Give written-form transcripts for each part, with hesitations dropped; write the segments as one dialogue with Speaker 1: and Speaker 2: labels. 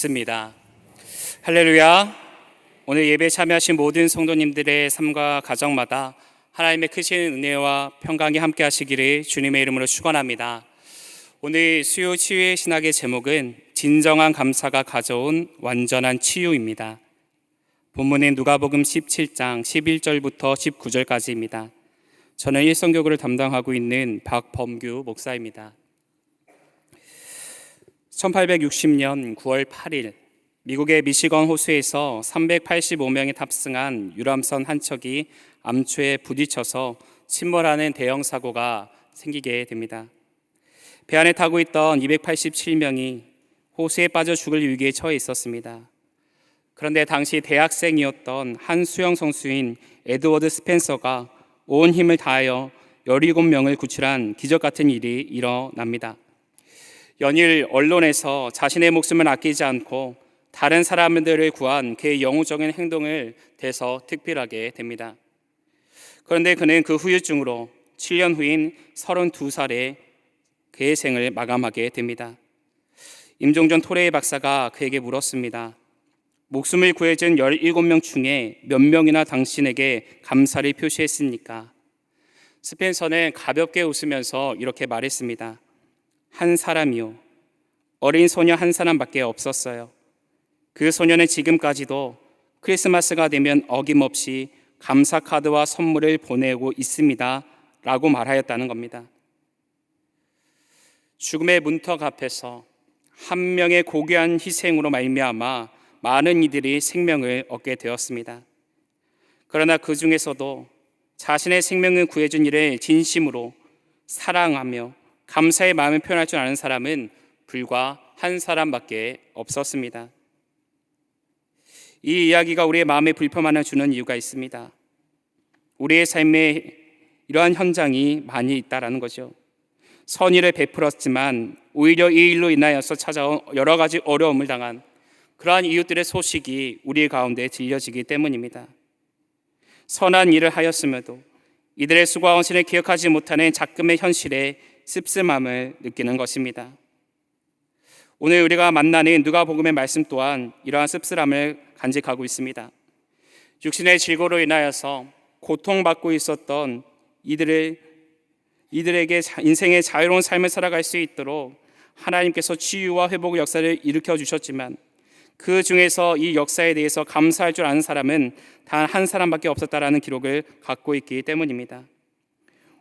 Speaker 1: 습니다. 할렐루야. 오늘 예배 참여하신 모든 성도님들의 삶과 가정마다 하나님의 크신 은혜와 평강이 함께 하시기를 주님의 이름으로 축원합니다. 오늘 수요 치유의 신학의 제목은 진정한 감사가 가져온 완전한 치유입니다. 본문은 누가복음 17장 11절부터 19절까지입니다. 저는 일성교구를 담당하고 있는 박범규 목사입니다. 1860년 9월 8일 미국의 미시건 호수에서 385명이 탑승한 유람선 한 척이 암초에 부딪혀서 침몰하는 대형 사고가 생기게 됩니다. 배 안에 타고 있던 287명이 호수에 빠져 죽을 위기에 처해 있었습니다. 그런데 당시 대학생이었던 한 수영 선수인 에드워드 스펜서가 온 힘을 다하여 17명을 구출한 기적 같은 일이 일어납니다. 연일 언론에서 자신의 목숨을 아끼지 않고 다른 사람들을 구한 그의 영웅적인 행동을 대서 특필하게 됩니다. 그런데 그는 그 후유증으로 7년 후인 32살에 그의 생을 마감하게 됩니다. 임종전 토레이 박사가 그에게 물었습니다. 목숨을 구해준 17명 중에 몇 명이나 당신에게 감사를 표시했습니까? 스펜서는 가볍게 웃으면서 이렇게 말했습니다. 한 사람이요. 어린 소녀 한 사람밖에 없었어요. 그 소녀는 지금까지도 크리스마스가 되면 어김없이 감사 카드와 선물을 보내고 있습니다. 라고 말하였다는 겁니다. 죽음의 문턱 앞에서 한 명의 고귀한 희생으로 말미암아 많은 이들이 생명을 얻게 되었습니다. 그러나 그 중에서도 자신의 생명을 구해준 일을 진심으로 사랑하며 감사의 마음을 표현할 줄 아는 사람은 불과 한 사람밖에 없었습니다. 이 이야기가 우리의 마음에 불편함을 주는 이유가 있습니다. 우리의 삶에 이러한 현장이 많이 있다라는 거죠. 선의를 베풀었지만 오히려 이 일로 인하여서 찾아온 여러 가지 어려움을 당한 그러한 이웃들의 소식이 우리 가운데 들려지기 때문입니다. 선한 일을 하였음에도 이들의 수고와 헌신을 기억하지 못하는 작금의 현실에 씁쓸함을 느끼는 것입니다. 오늘 우리가 만나는 누가복음의 말씀 또한 이러한 씁쓸함을 간직하고 있습니다. 육신의 질고로 인하여서 고통받고 있었던 이들에게 인생의 자유로운 삶을 살아갈 수 있도록 하나님께서 치유와 회복의 역사를 일으켜 주셨지만 그 중에서 이 역사에 대해서 감사할 줄 아는 사람은 단 한 사람밖에 없었다라는 기록을 갖고 있기 때문입니다.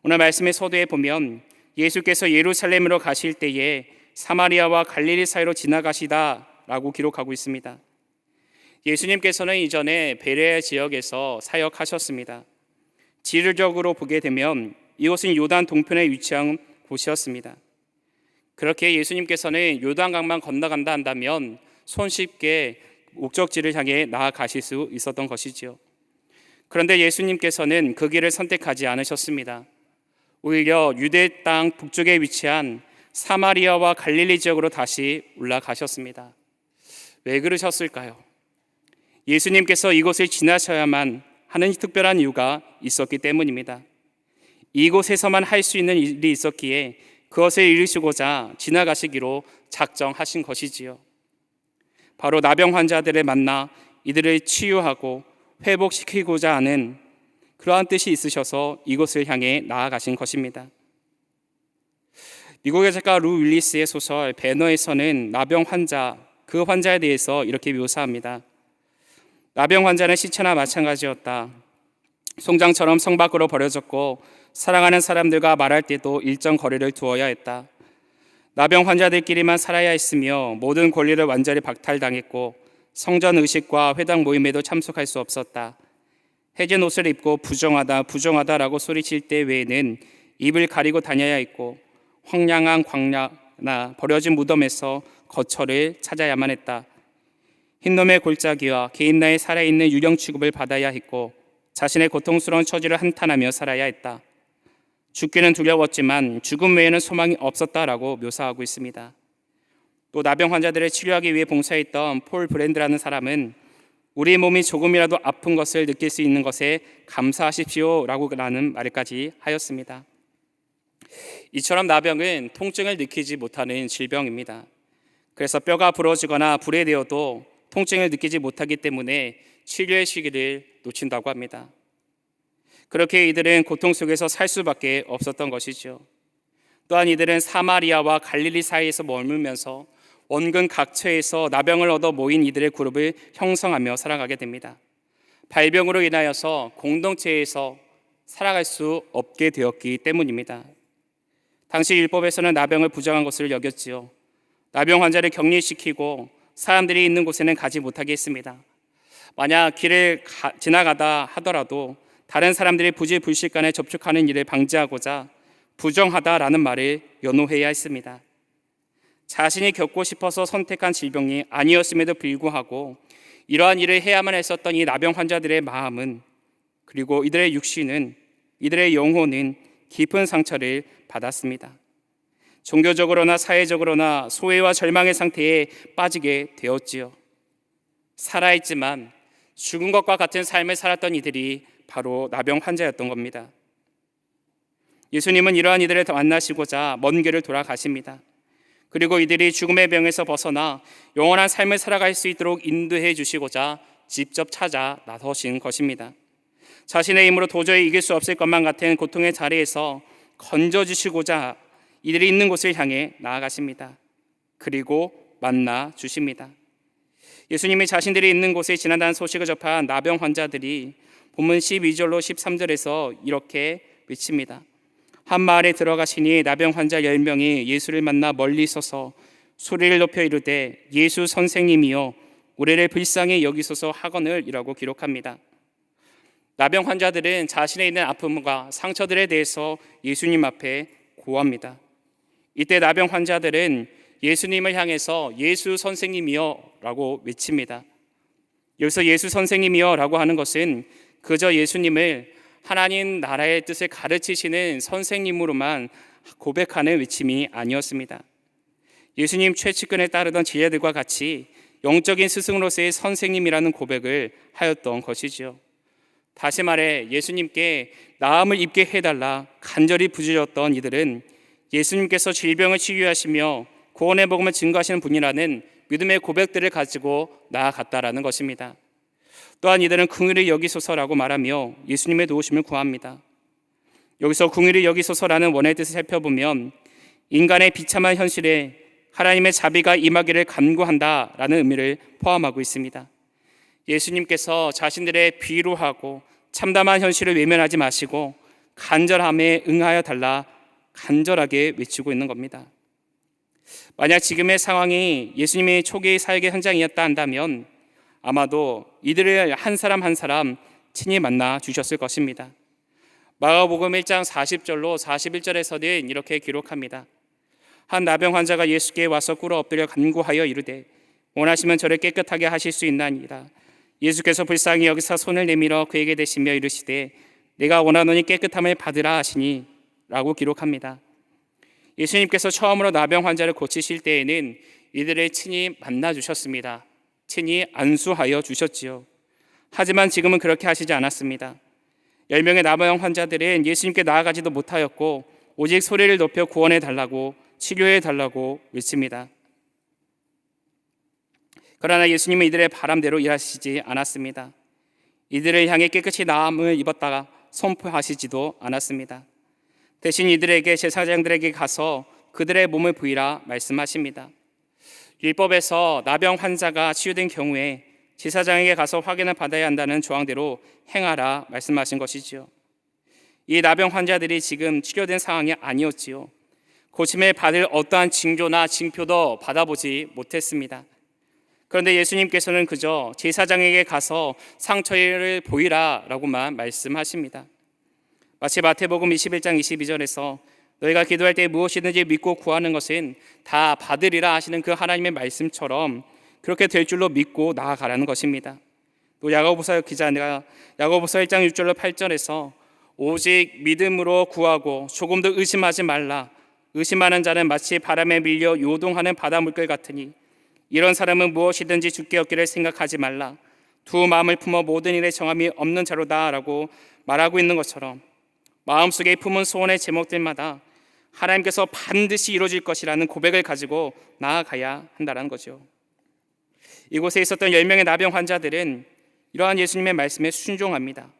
Speaker 1: 오늘 말씀의 서두에 보면 예수께서 예루살렘으로 가실 때에 사마리아와 갈릴리 사이로 지나가시다라고 기록하고 있습니다. 예수님께서는 이전에 베레아 지역에서 사역하셨습니다. 지리적으로 보게 되면 이곳은 요단 동편에 위치한 곳이었습니다. 그렇게 예수님께서는 요단강만 건너간다 한다면 손쉽게 목적지를 향해 나아가실 수 있었던 것이지요. 그런데 예수님께서는 그 길을 선택하지 않으셨습니다. 오히려 유대 땅 북쪽에 위치한 사마리아와 갈릴리 지역으로 다시 올라가셨습니다. 왜 그러셨을까요? 예수님께서 이곳을 지나셔야만 하는 특별한 이유가 있었기 때문입니다. 이곳에서만 할 수 있는 일이 있었기에 그것을 이루시고자 지나가시기로 작정하신 것이지요. 바로 나병 환자들을 만나 이들을 치유하고 회복시키고자 하는 그러한 뜻이 있으셔서 이곳을 향해 나아가신 것입니다. 미국의 작가 루 윌리스의 소설 배너에서는 나병 환자, 그 환자에 대해서 이렇게 묘사합니다. 나병 환자는 시체나 마찬가지였다. 송장처럼 성 밖으로 버려졌고 사랑하는 사람들과 말할 때도 일정 거리를 두어야 했다. 나병 환자들끼리만 살아야 했으며 모든 권리를 완전히 박탈당했고 성전 의식과 회당 모임에도 참석할 수 없었다. 해진 옷을 입고 부정하다라고 소리칠 때 외에는 입을 가리고 다녀야 했고 황량한 광야나 버려진 무덤에서 거처를 찾아야만 했다. 흰놈의 골짜기와 개인 나에 살아있는 유령 취급을 받아야 했고 자신의 고통스러운 처지를 한탄하며 살아야 했다. 죽기는 두려웠지만 죽음 외에는 소망이 없었다라고 묘사하고 있습니다. 또 나병 환자들을 치료하기 위해 봉사했던 폴 브랜드라는 사람은 우리 몸이 조금이라도 아픈 것을 느낄 수 있는 것에 감사하십시오라고 라는 말까지 하였습니다. 이처럼 나병은 통증을 느끼지 못하는 질병입니다. 그래서 뼈가 부러지거나 불에 대어도 통증을 느끼지 못하기 때문에 치료의 시기를 놓친다고 합니다. 그렇게 이들은 고통 속에서 살 수밖에 없었던 것이죠. 또한 이들은 사마리아와 갈릴리 사이에서 머물면서 원근 각처에서 나병을 얻어 모인 이들의 그룹을 형성하며 살아가게 됩니다. 발병으로 인하여서 공동체에서 살아갈 수 없게 되었기 때문입니다. 당시 율법에서는 나병을 부정한 것을 여겼지요. 나병 환자를 격리시키고 사람들이 있는 곳에는 가지 못하게 했습니다. 만약 길을 지나가다 하더라도 다른 사람들이 부지불식간에 접촉하는 일을 방지하고자 부정하다라는 말을 연호해야 했습니다. 자신이 겪고 싶어서 선택한 질병이 아니었음에도 불구하고 이러한 일을 해야만 했었던 이 나병 환자들의 마음은, 그리고 이들의 육신은, 이들의 영혼은 깊은 상처를 받았습니다. 종교적으로나 사회적으로나 소외와 절망의 상태에 빠지게 되었지요. 살아있지만 죽은 것과 같은 삶을 살았던 이들이 바로 나병 환자였던 겁니다. 예수님은 이러한 이들을 만나시고자 먼 길을 돌아가십니다. 그리고 이들이 죽음의 병에서 벗어나 영원한 삶을 살아갈 수 있도록 인도해 주시고자 직접 찾아 나서신 것입니다. 자신의 힘으로 도저히 이길 수 없을 것만 같은 고통의 자리에서 건져주시고자 이들이 있는 곳을 향해 나아가십니다. 그리고 만나 주십니다. 예수님이 자신들이 있는 곳에 지나다는 소식을 접한 나병 환자들이 본문 12절로 13절에서 이렇게 외칩니다. 한 마을에 들어가시니 나병 환자 10명이 예수를 만나 멀리 서서 소리를 높여 이르되 예수 선생님이여 우리를 불쌍히 여기소서 하거늘 이라고 기록합니다. 나병 환자들은 자신의 있는 아픔과 상처들에 대해서 예수님 앞에 고합니다. 이때 나병 환자들은 예수님을 향해서 예수 선생님이여 라고 외칩니다. 여기서 예수 선생님이여 라고 하는 것은 그저 예수님을 하나님 나라의 뜻을 가르치시는 선생님으로만 고백하는 외침이 아니었습니다. 예수님 최측근에 따르던 제자들과 같이 영적인 스승으로서의 선생님이라는 고백을 하였던 것이지요. 다시 말해 예수님께 나음을 입게 해달라 간절히 부르짖었던 이들은 예수님께서 질병을 치유하시며 구원의 복음을 증거하시는 분이라는 믿음의 고백들을 가지고 나아갔다라는 것입니다. 또한 이들은 긍휼히 여기소서라고 말하며 예수님의 도우심을 구합니다. 여기서 긍휼히 여기소서라는 원어의 뜻을 살펴보면 인간의 비참한 현실에 하나님의 자비가 임하기를 간구한다라는 의미를 포함하고 있습니다. 예수님께서 자신들의 비루하고 참담한 현실을 외면하지 마시고 간절함에 응하여 달라 간절하게 외치고 있는 겁니다. 만약 지금의 상황이 예수님의 초기 사역의 현장이었다 한다면 아마도 이들을 한 사람 한 사람 친히 만나 주셨을 것입니다. 마가복음 1장 40절로 41절에서는 이렇게 기록합니다. 한 나병 환자가 예수께 와서 꿇어 엎드려 간구하여 이르되 원하시면 저를 깨끗하게 하실 수 있나이다. 예수께서 불쌍히 여기서 손을 내밀어 그에게 대시며 이르시되 내가 원하노니 깨끗함을 받으라 하시니 라고 기록합니다. 예수님께서 처음으로 나병 환자를 고치실 때에는 이들을 친히 만나 주셨습니다. 친히 안수하여 주셨지요. 하지만 지금은 그렇게 하시지 않았습니다. 10명의 나병 환자들은 예수님께 나아가지도 못하였고 오직 소리를 높여 구원해 달라고 치료해 달라고 외칩니다. 그러나 예수님은 이들의 바람대로 일하시지 않았습니다. 이들을 향해 깨끗이 나음을 입었다가 선포하시지도 않았습니다. 대신 이들에게 제사장들에게 가서 그들의 몸을 부이라 말씀하십니다. 율법에서 나병 환자가 치유된 경우에 제사장에게 가서 확인을 받아야 한다는 조항대로 행하라 말씀하신 것이지요. 이 나병 환자들이 지금 치료된 상황이 아니었지요. 고침을 받을 어떠한 징조나 징표도 받아보지 못했습니다. 그런데 예수님께서는 그저 제사장에게 가서 상처를 보이라 라고만 말씀하십니다. 마치 마태복음 21장 22절에서 너희가 기도할 때 무엇이든지 믿고 구하는 것은 다 받으리라 하시는 그 하나님의 말씀처럼 그렇게 될 줄로 믿고 나아가라는 것입니다. 또 야고보서 기자가 야고보서 1장 6절로 8절에서 오직 믿음으로 구하고 조금도 의심하지 말라. 의심하는 자는 마치 바람에 밀려 요동하는 바닷물결 같으니 이런 사람은 무엇이든지 주께 얻기를 생각하지 말라. 두 마음을 품어 모든 일에 정함이 없는 자로다 라고 말하고 있는 것처럼 마음속에 품은 소원의 제목들마다 하나님께서 반드시 이루어질 것이라는 고백을 가지고 나아가야 한다는 거죠. 이곳에 있었던 10명의 나병 환자들은 이러한 예수님의 말씀에 순종합니다.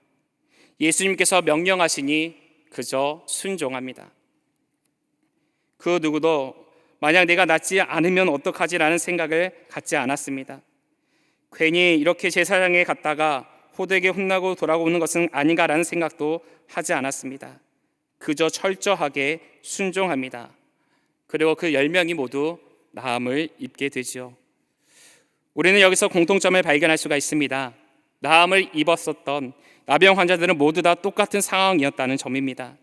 Speaker 1: 예수님께서 명령하시니 그저 순종합니다. 그 누구도 만약 내가 낫지 않으면 어떡하지라는 생각을 갖지 않았습니다. 괜히 이렇게 제사장에 갔다가 호되게 혼나고 돌아오는 것은 아닌가라는 생각도 하지 않았습니다. 그저 철저하게 순종합니다. 그리고 그 10명이 모두 나음을 입게 되죠. 우리는 여기서 공통점을 발견할 수가 있습니다. 나음을 입었었던 나병 환자들은 모두 다 똑같은 상황이었다는 점입니다.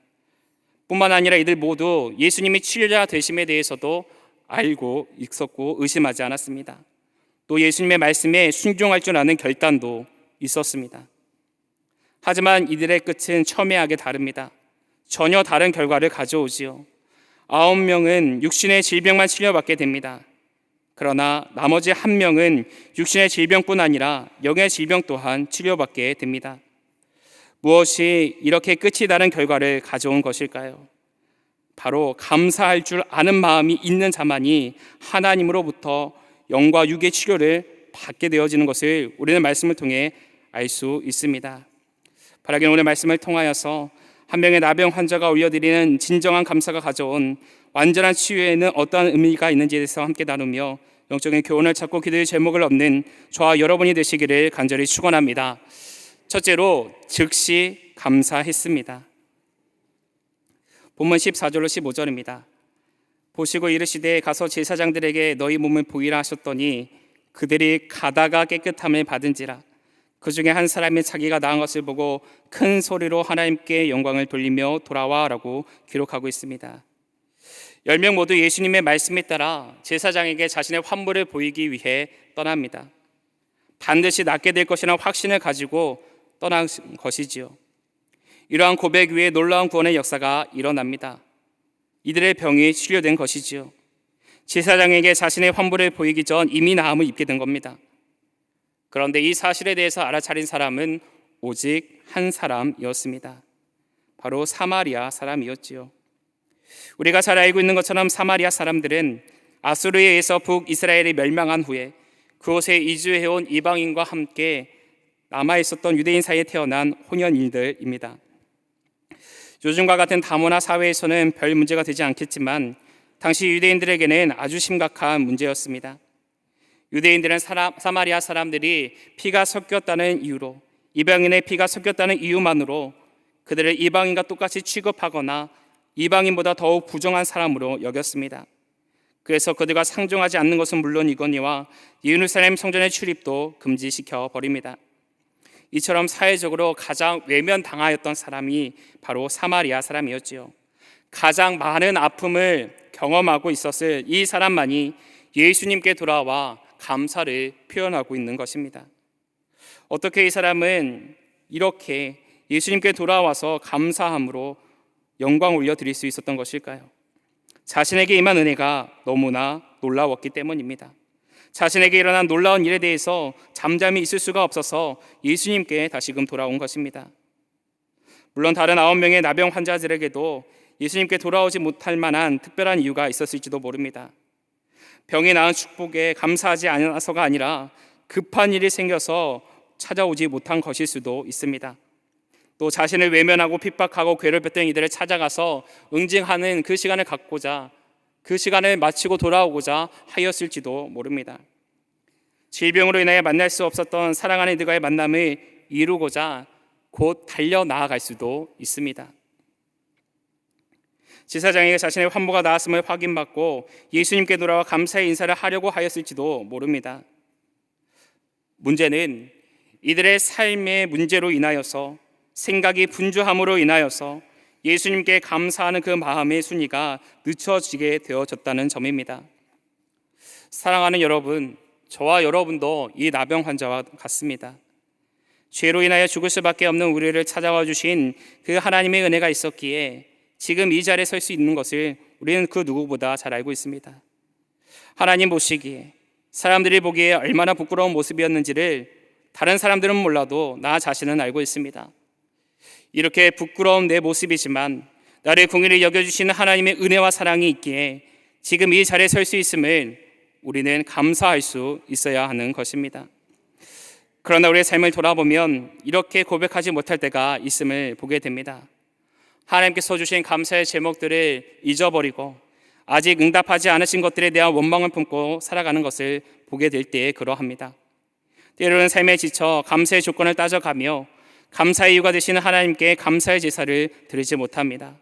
Speaker 1: 뿐만 아니라 이들 모두 예수님이 치료자 되심에 대해서도 알고 있었고 의심하지 않았습니다. 또 예수님의 말씀에 순종할 줄 아는 결단도 있었습니다. 하지만 이들의 끝은 첨예하게 다릅니다. 전혀 다른 결과를 가져오지요. 9명은 육신의 질병만 치료받게 됩니다. 그러나 나머지 1명은 육신의 질병뿐 아니라 영의 질병 또한 치료받게 됩니다. 무엇이 이렇게 끝이 다른 결과를 가져온 것일까요? 바로 감사할 줄 아는 마음이 있는 자만이 하나님으로부터 영과 육의 치료를 받게 되어지는 것을 우리는 말씀을 통해 알 수 있습니다. 바라기는 오늘 말씀을 통하여서 한 명의 나병 환자가 올려드리는 진정한 감사가 가져온 완전한 치유에는 어떠한 의미가 있는지에 대해서 함께 나누며 영적인 교훈을 찾고 기도의 제목을 얻는 저와 여러분이 되시기를 간절히 축원합니다. 첫째로 즉시 감사했습니다. 본문 14절로 15절입니다. 보시고 이르시되 가서 제사장들에게 너희 몸을 보이라 하셨더니 그들이 가다가 깨끗함을 받은지라. 그 중에 한 사람이 자기가 나은 것을 보고 큰 소리로 하나님께 영광을 돌리며 돌아와 라고 기록하고 있습니다. 10명 모두 예수님의 말씀에 따라 제사장에게 자신의 환부를 보이기 위해 떠납니다. 반드시 낫게 될 것이라는 확신을 가지고 떠난 것이지요. 이러한 고백 위에 놀라운 구원의 역사가 일어납니다. 이들의 병이 치료된 것이지요. 제사장에게 자신의 환부를 보이기 전 이미 나음을 입게 된 겁니다. 그런데 이 사실에 대해서 알아차린 사람은 오직 한 사람이었습니다. 바로 사마리아 사람이었지요. 우리가 잘 알고 있는 것처럼 사마리아 사람들은 아수르에 의해서 북이스라엘이 멸망한 후에 그곳에 이주해온 이방인과 함께 남아있었던 유대인 사이에 태어난 혼연인들입니다. 요즘과 같은 다문화 사회에서는 별 문제가 되지 않겠지만 당시 유대인들에게는 아주 심각한 문제였습니다. 유대인들은 사마리아 사람들이 피가 섞였다는 이유로, 이방인의 피가 섞였다는 이유만으로 그들을 이방인과 똑같이 취급하거나 이방인보다 더욱 부정한 사람으로 여겼습니다. 그래서 그들과 상종하지 않는 것은 물론이거니와 예루살렘 성전의 출입도 금지시켜 버립니다. 이처럼 사회적으로 가장 외면당하였던 사람이 바로 사마리아 사람이었지요. 가장 많은 아픔을 경험하고 있었을 이 사람만이 예수님께 돌아와 감사를 표현하고 있는 것입니다. 어떻게 이 사람은 이렇게 예수님께 돌아와서 감사함으로 영광 올려드릴 수 있었던 것일까요? 자신에게 임한 은혜가 너무나 놀라웠기 때문입니다. 자신에게 일어난 놀라운 일에 대해서 잠잠히 있을 수가 없어서 예수님께 다시금 돌아온 것입니다. 물론 다른 9명의 나병 환자들에게도 예수님께 돌아오지 못할 만한 특별한 이유가 있었을지도 모릅니다. 병이 나은 축복에 감사하지 않아서가 아니라 급한 일이 생겨서 찾아오지 못한 것일 수도 있습니다. 또 자신을 외면하고 핍박하고 괴롭혔던 이들을 찾아가서 응징하는 그 시간을 갖고자, 그 시간을 마치고 돌아오고자 하였을지도 모릅니다. 질병으로 인하여 만날 수 없었던 사랑하는 이들과의 만남을 이루고자 곧 달려 나아갈 수도 있습니다. 제사장에게 자신의 환부가 나았음을 확인받고 예수님께 돌아와 감사의 인사를 하려고 하였을지도 모릅니다. 문제는 이들의 삶의 문제로 인하여서, 생각이 분주함으로 인하여서 예수님께 감사하는 그 마음의 순위가 늦춰지게 되어졌다는 점입니다. 사랑하는 여러분, 저와 여러분도 이 나병 환자와 같습니다. 죄로 인하여 죽을 수밖에 없는 우리를 찾아와 주신 그 하나님의 은혜가 있었기에 지금 이 자리에 설 수 있는 것을 우리는 그 누구보다 잘 알고 있습니다. 하나님 보시기에, 사람들이 보기에 얼마나 부끄러운 모습이었는지를 다른 사람들은 몰라도 나 자신은 알고 있습니다. 이렇게 부끄러운 내 모습이지만 나를 긍휼히 여겨주시는 하나님의 은혜와 사랑이 있기에 지금 이 자리에 설 수 있음을 우리는 감사할 수 있어야 하는 것입니다. 그러나 우리의 삶을 돌아보면 이렇게 고백하지 못할 때가 있음을 보게 됩니다. 하나님께서 주신 감사의 제목들을 잊어버리고 아직 응답하지 않으신 것들에 대한 원망을 품고 살아가는 것을 보게 될 때에 그러합니다. 때로는 삶에 지쳐 감사의 조건을 따져가며 감사의 이유가 되시는 하나님께 감사의 제사를 드리지 못합니다.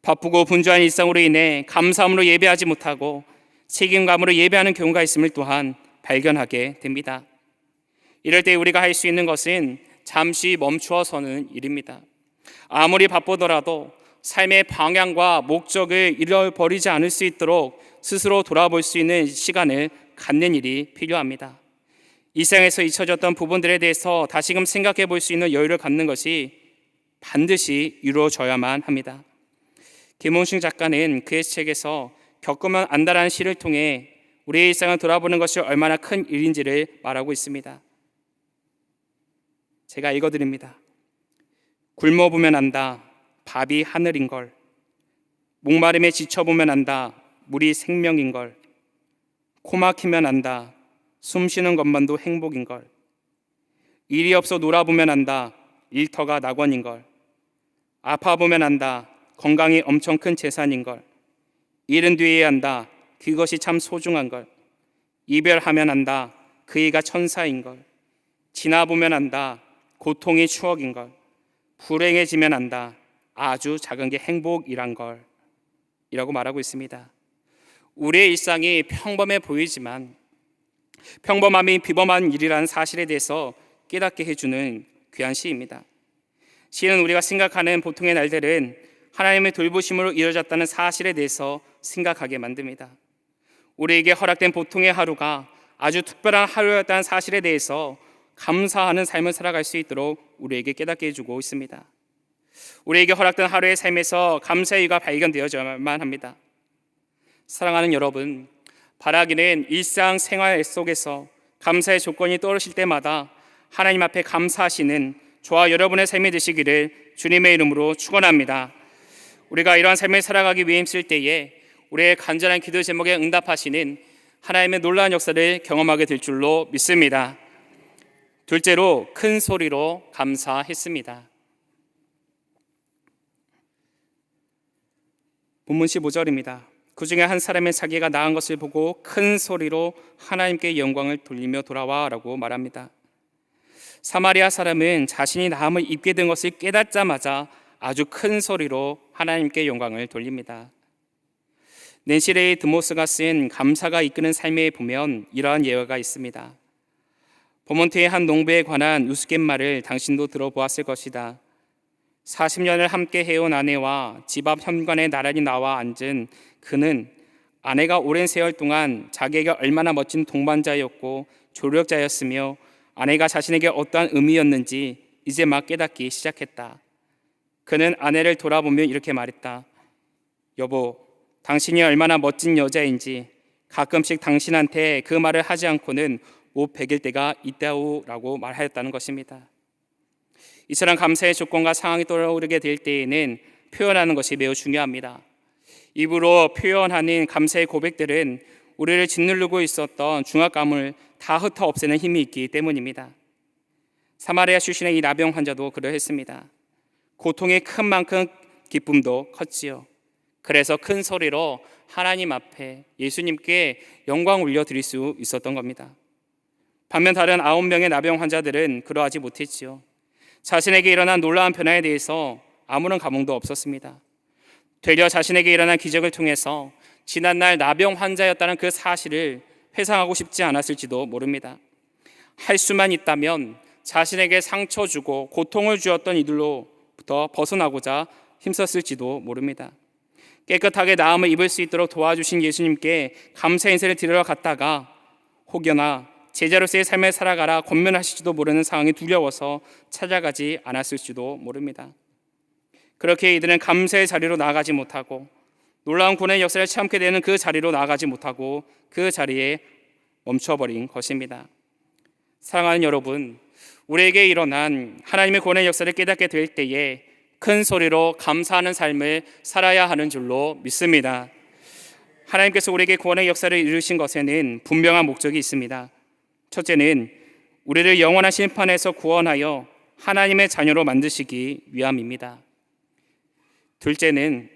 Speaker 1: 바쁘고 분주한 일상으로 인해 감사함으로 예배하지 못하고 책임감으로 예배하는 경우가 있음을 또한 발견하게 됩니다. 이럴 때 우리가 할 수 있는 것은 잠시 멈추어 서는 일입니다. 아무리 바쁘더라도 삶의 방향과 목적을 잃어버리지 않을 수 있도록 스스로 돌아볼 수 있는 시간을 갖는 일이 필요합니다. 일상에서 잊혀졌던 부분들에 대해서 다시금 생각해 볼 수 있는 여유를 갖는 것이 반드시 이루어져야만 합니다. 김홍식 작가는 그의 책에서 겪으면 안다라는 시를 통해 우리의 일상을 돌아보는 것이 얼마나 큰 일인지를 말하고 있습니다. 제가 읽어드립니다. 굶어보면 안다 밥이 하늘인걸, 목마름에 지쳐보면 안다 물이 생명인걸, 코막히면 안다 숨쉬는 것만도 행복인걸, 일이 없어 놀아보면 안다 일터가 낙원인걸, 아파보면 안다 건강이 엄청 큰 재산인걸, 잃은 뒤에 안다 그것이 참 소중한걸, 이별하면 안다 그이가 천사인걸, 지나보면 안다 고통이 추억인걸, 불행해지면 안다 아주 작은 게 행복이란걸, 이라고 말하고 있습니다. 우리의 일상이 평범해 보이지만 평범함이 비범한 일이라는 사실에 대해서 깨닫게 해주는 귀한 시입니다. 시는 우리가 생각하는 보통의 날들은 하나님의 돌보심으로 이루어졌다는 사실에 대해서 생각하게 만듭니다. 우리에게 허락된 보통의 하루가 아주 특별한 하루였다는 사실에 대해서 감사하는 삶을 살아갈 수 있도록 우리에게 깨닫게 해주고 있습니다. 우리에게 허락된 하루의 삶에서 감사의 이유가 발견되어져야만 합니다. 사랑하는 여러분, 바라기는 일상생활 속에서 감사의 조건이 떠오르실 때마다 하나님 앞에 감사하시는 저와 여러분의 삶이 되시기를 주님의 이름으로 축원합니다. 우리가 이러한 삶을 살아가기 위해 힘쓸 때에 우리의 간절한 기도 제목에 응답하시는 하나님의 놀라운 역사를 경험하게 될 줄로 믿습니다. 둘째로 큰 소리로 감사했습니다. 본문 15절입니다. 그 중에 한 사람의 자기가 나은 것을 보고 큰 소리로 하나님께 영광을 돌리며 돌아와 라고 말합니다. 사마리아 사람은 자신이 나음을 입게 된 것을 깨닫자마자 아주 큰 소리로 하나님께 영광을 돌립니다. 낸시 레이 드모스가 쓴 감사가 이끄는 삶에 보면 이러한 예화가 있습니다. 버몬트의 한 농부에 관한 우스갯말을 당신도 들어보았을 것이다. 40년을 함께 해온 아내와 집 앞 현관에 나란히 나와 앉은 그는 아내가 오랜 세월 동안 자기에게 얼마나 멋진 동반자였고 조력자였으며 아내가 자신에게 어떠한 의미였는지 이제 막 깨닫기 시작했다. 그는 아내를 돌아보며 이렇게 말했다. 여보, 당신이 얼마나 멋진 여자인지 가끔씩 당신한테 그 말을 하지 않고는 못 베길 때가 있다오라고 말하였다는 것입니다. 이처럼 감사의 조건과 상황이 떠오르게 될 때에는 표현하는 것이 매우 중요합니다. 입으로 표현하는 감사의 고백들은 우리를 짓누르고 있었던 중압감을 다 흩어 없애는 힘이 있기 때문입니다. 사마리아 출신의 이 나병 환자도 그러했습니다. 고통이 큰 만큼 기쁨도 컸지요. 그래서 큰 소리로 하나님 앞에 예수님께 영광 올려드릴 수 있었던 겁니다. 반면 다른 9명의 나병 환자들은 그러하지 못했지요. 자신에게 일어난 놀라운 변화에 대해서 아무런 감흥도 없었습니다. 되려 자신에게 일어난 기적을 통해서 지난날 나병 환자였다는 그 사실을 회상하고 싶지 않았을지도 모릅니다. 할 수만 있다면 자신에게 상처 주고 고통을 주었던 이들로부터 벗어나고자 힘썼을지도 모릅니다. 깨끗하게 나음을 입을 수 있도록 도와주신 예수님께 감사 인사를 드리러 갔다가 혹여나 제자로서의 삶을 살아가라 권면하실지도 모르는 상황이 두려워서 찾아가지 않았을지도 모릅니다. 그렇게 이들은 감사의 자리로 나아가지 못하고 놀라운 구원의 역사를 체험하게 되는 그 자리로 나아가지 못하고 그 자리에 멈춰버린 것입니다. 사랑하는 여러분, 우리에게 일어난 하나님의 구원의 역사를 깨닫게 될 때에 큰 소리로 감사하는 삶을 살아야 하는 줄로 믿습니다. 하나님께서 우리에게 구원의 역사를 이루신 것에는 분명한 목적이 있습니다. 첫째는 우리를 영원한 심판에서 구원하여 하나님의 자녀로 만드시기 위함입니다. 둘째는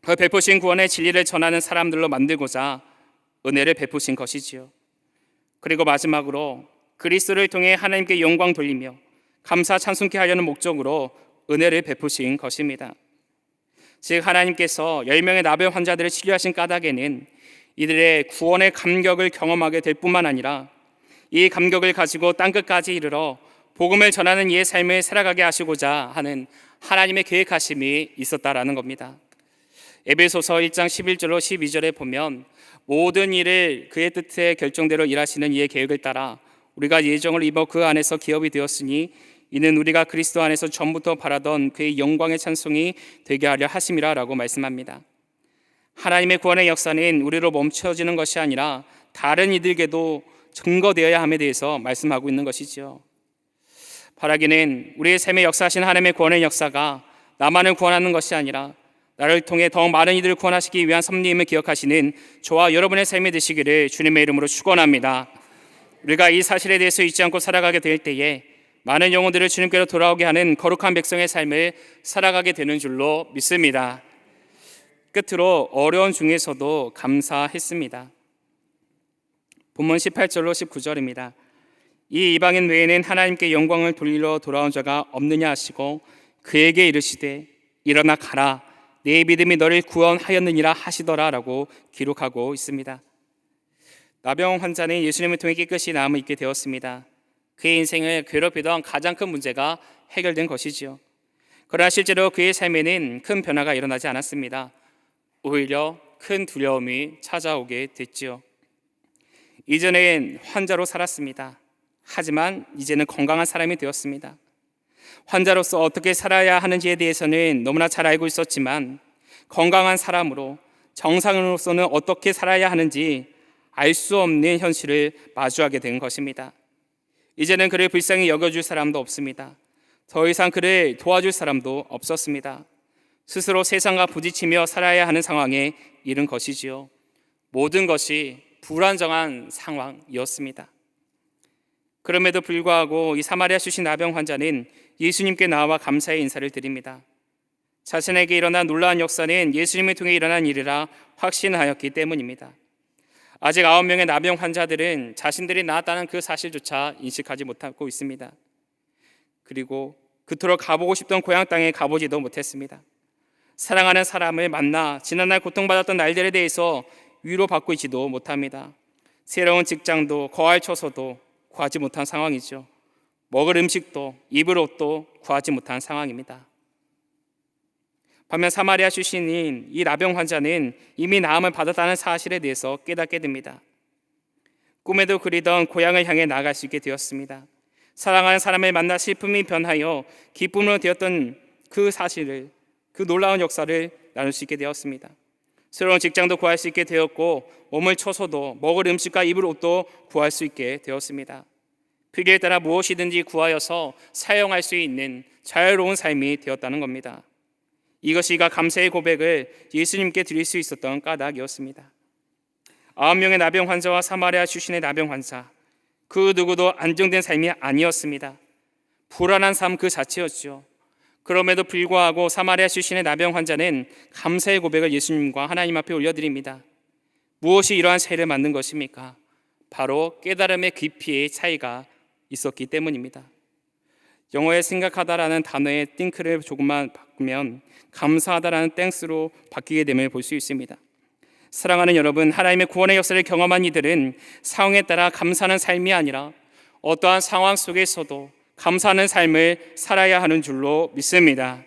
Speaker 1: 그 베푸신 구원의 진리를 전하는 사람들로 만들고자 은혜를 베푸신 것이지요. 그리고 마지막으로 그리스도를 통해 하나님께 영광 돌리며 감사 찬송케 하려는 목적으로 은혜를 베푸신 것입니다. 즉 하나님께서 10명의 나병 환자들을 치료하신 까닭에는 이들의 구원의 감격을 경험하게 될 뿐만 아니라 이 감격을 가지고 땅끝까지 이르러 복음을 전하는 이의 삶을 살아가게 하시고자 하는 하나님의 계획하심이 있었다라는 겁니다. 에베소서 1장 11절로 12절에 보면 모든 일을 그의 뜻의 결정대로 일하시는 이의 계획을 따라 우리가 예정을 입어 그 안에서 기업이 되었으니 이는 우리가 그리스도 안에서 전부터 바라던 그의 영광의 찬송이 되게 하려 하심이라 라고 말씀합니다. 하나님의 구원의 역사는 우리로 멈춰지는 것이 아니라 다른 이들에게도 증거되어야 함에 대해서 말씀하고 있는 것이지요. 바라기는 우리의 삶에 역사하신 하나님의 구원의 역사가 나만을 구원하는 것이 아니라 나를 통해 더욱 많은 이들을 구원하시기 위한 섭리임을 기억하시는 저와 여러분의 삶이 되시기를 주님의 이름으로 축원합니다. 우리가 이 사실에 대해서 잊지 않고 살아가게 될 때에 많은 영혼들을 주님께로 돌아오게 하는 거룩한 백성의 삶을 살아가게 되는 줄로 믿습니다. 끝으로 어려운 중에서도 감사했습니다. 본문 18절로 19절입니다. 이 이방인 외에는 하나님께 영광을 돌리러 돌아온 자가 없느냐 하시고 그에게 이르시되 일어나 가라 내 믿음이 너를 구원하였느니라 하시더라 라고 기록하고 있습니다. 나병 환자는 예수님을 통해 깨끗이 나음을 입게 되었습니다. 그의 인생을 괴롭히던 가장 큰 문제가 해결된 것이지요. 그러나 실제로 그의 삶에는 큰 변화가 일어나지 않았습니다. 오히려 큰 두려움이 찾아오게 됐지요. 이전엔 환자로 살았습니다. 하지만 이제는 건강한 사람이 되었습니다. 환자로서 어떻게 살아야 하는지에 대해서는 너무나 잘 알고 있었지만 건강한 사람으로 정상으로서는 어떻게 살아야 하는지 알 수 없는 현실을 마주하게 된 것입니다. 이제는 그를 불쌍히 여겨줄 사람도 없습니다. 더 이상 그를 도와줄 사람도 없었습니다. 스스로 세상과 부딪히며 살아야 하는 상황에 이른 것이지요. 모든 것이 불안정한 상황이었습니다. 그럼에도 불구하고 이 사마리아 출신 나병 환자는 예수님께 나와 감사의 인사를 드립니다. 자신에게 일어난 놀라운 역사는 예수님을 통해 일어난 일이라 확신하였기 때문입니다. 아직 9명의 나병 환자들은 자신들이 나았다는 그 사실조차 인식하지 못하고 있습니다. 그리고 그토록 가보고 싶던 고향 땅에 가보지도 못했습니다. 사랑하는 사람을 만나 지난날 고통받았던 날들에 대해서 위로받고 있지도 못합니다. 새로운 직장도 거할 처소도 구하지 못한 상황이죠. 먹을 음식도 입을 옷도 구하지 못한 상황입니다. 반면 사마리아 출신인 이 나병 환자는 이미 나음을 받았다는 사실에 대해서 깨닫게 됩니다. 꿈에도 그리던 고향을 향해 나아갈 수 있게 되었습니다. 사랑하는 사람을 만나 슬픔이 변하여 기쁨으로 되었던 그 사실을, 그 놀라운 역사를 나눌 수 있게 되었습니다. 새로운 직장도 구할 수 있게 되었고 몸을 쳐서도 먹을 음식과 입을 옷도 구할 수 있게 되었습니다. 필요에 따라 무엇이든지 구하여서 사용할 수 있는 자유로운 삶이 되었다는 겁니다. 이것이 그가 감사의 고백을 예수님께 드릴 수 있었던 까닭이었습니다. 9명의 나병 환자와 사마리아 출신의 나병 환자, 그 누구도 안정된 삶이 아니었습니다. 불안한 삶 그 자체였죠. 그럼에도 불구하고 사마리아 출신의 나병 환자는 감사의 고백을 예수님과 하나님 앞에 올려드립니다. 무엇이 이러한 차이를 만든 것입니까? 바로 깨달음의 깊이의 차이가 있었기 때문입니다. 영어에 생각하다라는 단어의 think를 조금만 바꾸면 감사하다라는 thanks로 바뀌게 됨을 볼 수 있습니다. 사랑하는 여러분, 하나님의 구원의 역사를 경험한 이들은 상황에 따라 감사하는 삶이 아니라 어떠한 상황 속에서도 감사하는 삶을 살아야 하는 줄로 믿습니다.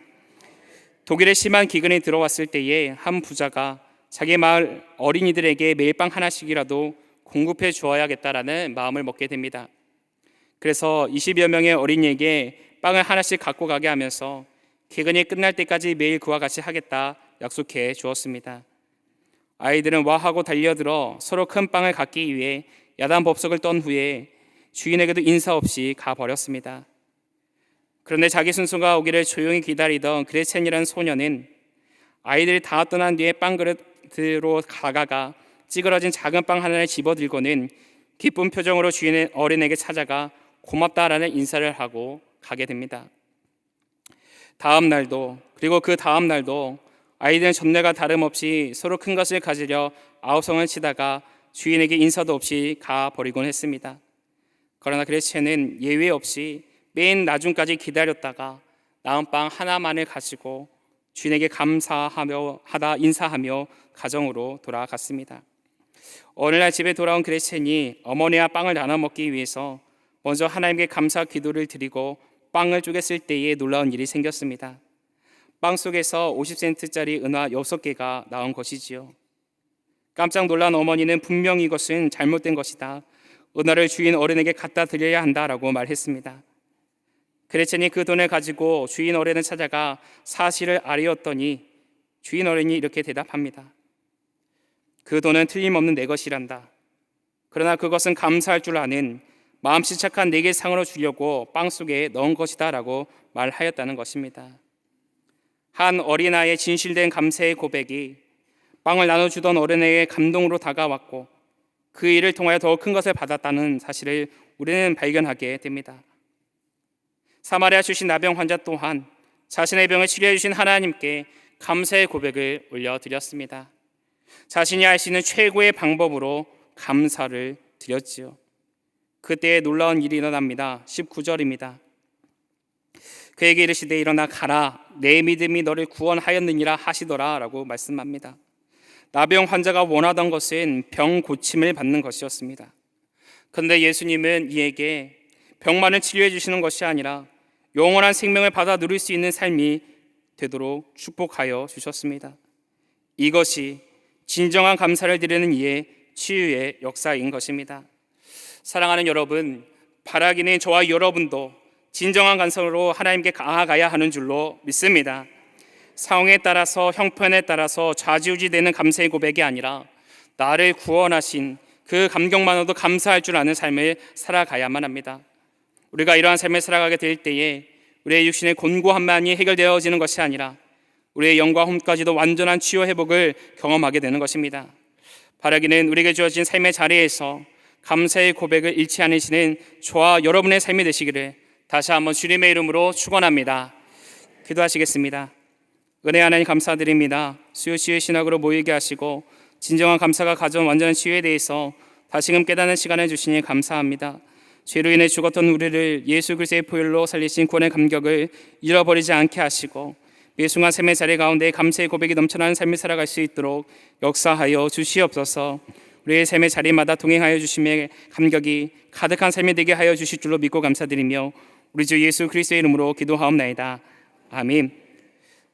Speaker 1: 독일에 심한 기근이 들어왔을 때에 한 부자가 자기 마을 어린이들에게 매일 빵 하나씩이라도 공급해 주어야겠다라는 마음을 먹게 됩니다. 그래서 20여 명의 어린이에게 빵을 하나씩 갖고 가게 하면서 기근이 끝날 때까지 매일 그와 같이 하겠다 약속해 주었습니다. 아이들은 와하고 달려들어 서로 큰 빵을 갖기 위해 야단 법석을 떤 후에 주인에게도 인사 없이 가버렸습니다. 그런데 자기 순서가 오기를 조용히 기다리던 그레첸이라는 소녀는 아이들이 다 떠난 뒤에 빵그릇으로 다가가 찌그러진 작은 빵 하나를 집어들고는 기쁜 표정으로 주인의 어린에게 찾아가 고맙다라는 인사를 하고 가게 됩니다. 다음 날도 그리고 그 다음 날도 아이들은 전날과 다름없이 서로 큰 것을 가지려 아우성을 치다가 주인에게 인사도 없이 가버리곤 했습니다. 그러나 그레첸은 예외 없이 맨 나중까지 기다렸다가 남은 빵 하나만을 가지고 주인에게 감사하며 인사하며 가정으로 돌아갔습니다. 어느 날 집에 돌아온 그레첸이 어머니와 빵을 나눠 먹기 위해서 먼저 하나님께 감사 기도를 드리고 빵을 쪼갰을 때에 놀라운 일이 생겼습니다. 빵 속에서 50센트짜리 은화 6개가 나온 것이지요. 깜짝 놀란 어머니는 분명히 이것은 잘못된 것이다. 은화를 주인 어른에게 갖다 드려야 한다라고 말했습니다. 그레첸이 그 돈을 가지고 주인 어른을 찾아가 사실을 아뢰었더니 주인 어른이 이렇게 대답합니다. 그 돈은 틀림없는 내 것이란다. 그러나 그것은 감사할 줄 아는 마음씨 착한 내게 상으로 주려고 빵 속에 넣은 것이다 라고 말하였다는 것입니다. 한 어린아이의 진실된 감사의 고백이 빵을 나눠주던 어른에게 감동으로 다가왔고 그 일을 통하여 더 큰 것을 받았다는 사실을 우리는 발견하게 됩니다. 사마리아 출신 나병 환자 또한 자신의 병을 치료해 주신 하나님께 감사의 고백을 올려드렸습니다. 자신이 할 수 있는 최고의 방법으로 감사를 드렸지요. 그때 놀라운 일이 일어납니다. 19절입니다. 그에게 이르시되 일어나 가라, 내 믿음이 너를 구원하였느니라 하시더라 라고 말씀합니다. 나병 환자가 원하던 것은 병 고침을 받는 것이었습니다. 그런데 예수님은 이에게 병만을 치료해 주시는 것이 아니라 영원한 생명을 받아 누릴 수 있는 삶이 되도록 축복하여 주셨습니다. 이것이 진정한 감사를 드리는 이의 치유의 역사인 것입니다. 사랑하는 여러분, 바라기는 저와 여러분도 진정한 감사로 하나님께 나아가야 하는 줄로 믿습니다. 상황에 따라서 형편에 따라서 좌지우지되는 감사의 고백이 아니라 나를 구원하신 그 감격만으로도 감사할 줄 아는 삶을 살아가야만 합니다. 우리가 이러한 삶을 살아가게 될 때에 우리의 육신의 곤고함만이 해결되어지는 것이 아니라 우리의 영과 혼까지도 완전한 치유 회복을 경험하게 되는 것입니다. 바라기는 우리에게 주어진 삶의 자리에서 감사의 고백을 잃지 않으시는 저와 여러분의 삶이 되시기를 다시 한번 주님의 이름으로 축원합니다. 기도하시겠습니다. 은혜 하나님 감사드립니다. 수요치유의 신학으로 모이게 하시고 진정한 감사가 가져온 완전한 치유에 대해서 다시금 깨닫는 시간을 주시니 감사합니다. 죄로 인해 죽었던 우리를 예수 그리스도의 보혈로 살리신 구원의 감격을 잃어버리지 않게 하시고 매 순간 삶의 자리 가운데 감사의 고백이 넘쳐나는 삶을 살아갈 수 있도록 역사하여 주시옵소서. 우리의 삶의 자리마다 동행하여 주심의 감격이 가득한 삶이 되게 하여 주실 줄로 믿고 감사드리며 우리 주 예수 그리스도의 이름으로 기도하옵나이다. 아멘.